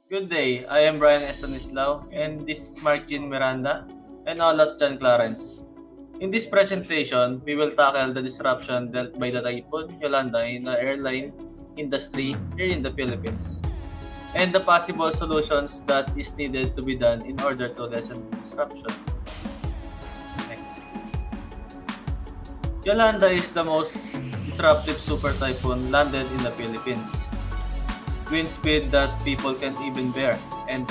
Good day, I am Brian Estanislao and this is Mark Jean Miranda and Olas John Clarence. In this presentation, we will tackle the disruption dealt by the Typhoon Yolanda in the airline industry here in the Philippines and the possible solutions that is needed to be done in order to lessen the disruption. Next. Yolanda is the most disruptive super typhoon landed in the Philippines. Wind speed that people can't even bear, and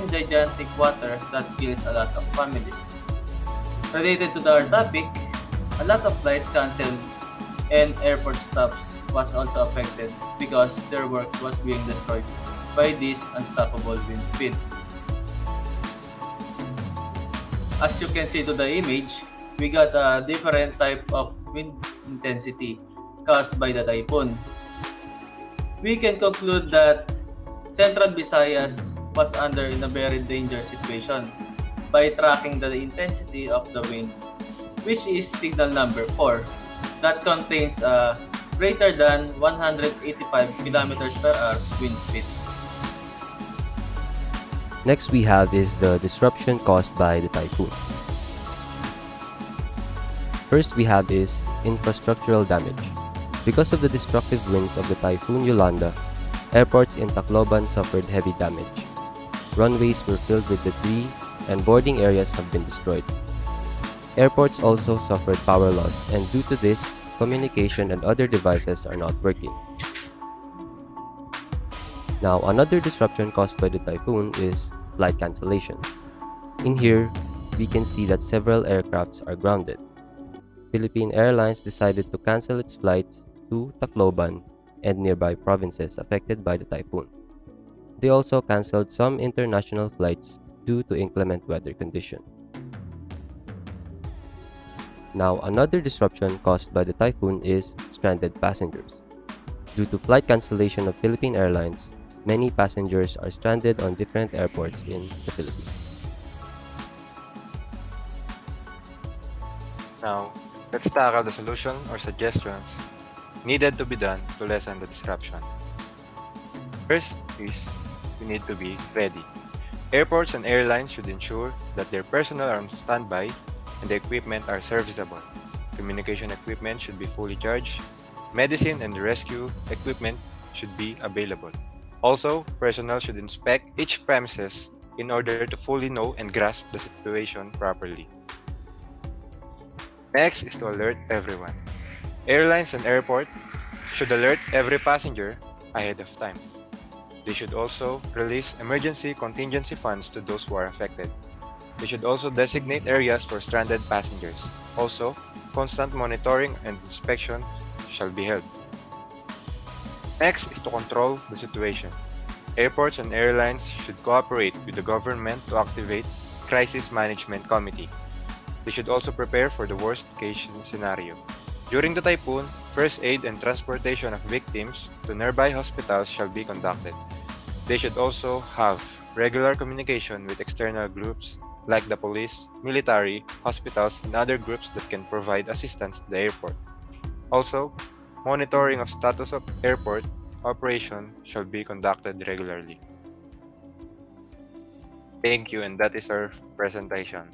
gigantic water that kills a lot of families. Related to our topic, a lot of flights cancelled and airport stops was also affected because their work was being destroyed by this unstoppable wind speed. As you can see to the image, we got a different type of wind intensity caused by the typhoon. We can conclude that Central Visayas was under in a very dangerous situation by tracking the intensity of the wind, which is signal number 4, that contains a greater than 185 kilometers per hour wind speed. Next we have is the disruption caused by the typhoon. First we have is infrastructural damage. Because of the destructive winds of the Typhoon Yolanda, airports in Tacloban suffered heavy damage. Runways were filled with debris and boarding areas have been destroyed. Airports also suffered power loss, and due to this, communication and other devices are not working. Now, another disruption caused by the typhoon is flight cancellation. In here, we can see that several aircrafts are grounded. Philippine Airlines decided to cancel its flights to Tacloban and nearby provinces affected by the typhoon. They also canceled some international flights due to inclement weather conditions. Now, another disruption caused by the typhoon is stranded passengers. Due to flight cancellation of Philippine Airlines, many passengers are stranded on different airports in the Philippines. Now, let's tackle the solution or suggestions needed to be done to lessen the disruption. First is we need to be ready. Airports and airlines should ensure that their personnel are on standby and the equipment are serviceable. Communication equipment should be fully charged. Medicine and rescue equipment should be available. Also, personnel should inspect each premises in order to fully know and grasp the situation properly. Next is to alert everyone. Airlines and airport should alert every passenger ahead of time. They should also release emergency contingency funds to those who are affected. They should also designate areas for stranded passengers. Also, constant monitoring and inspection shall be held. Next is to control the situation. Airports and airlines should cooperate with the government to activate Crisis Management Committee. They should also prepare for the worst-case scenario. During the typhoon, first aid and transportation of victims to nearby hospitals shall be conducted. They should also have regular communication with external groups like the police, military, hospitals, and other groups that can provide assistance to the airport. Also, monitoring of status of airport operation shall be conducted regularly. Thank you, and that is our presentation.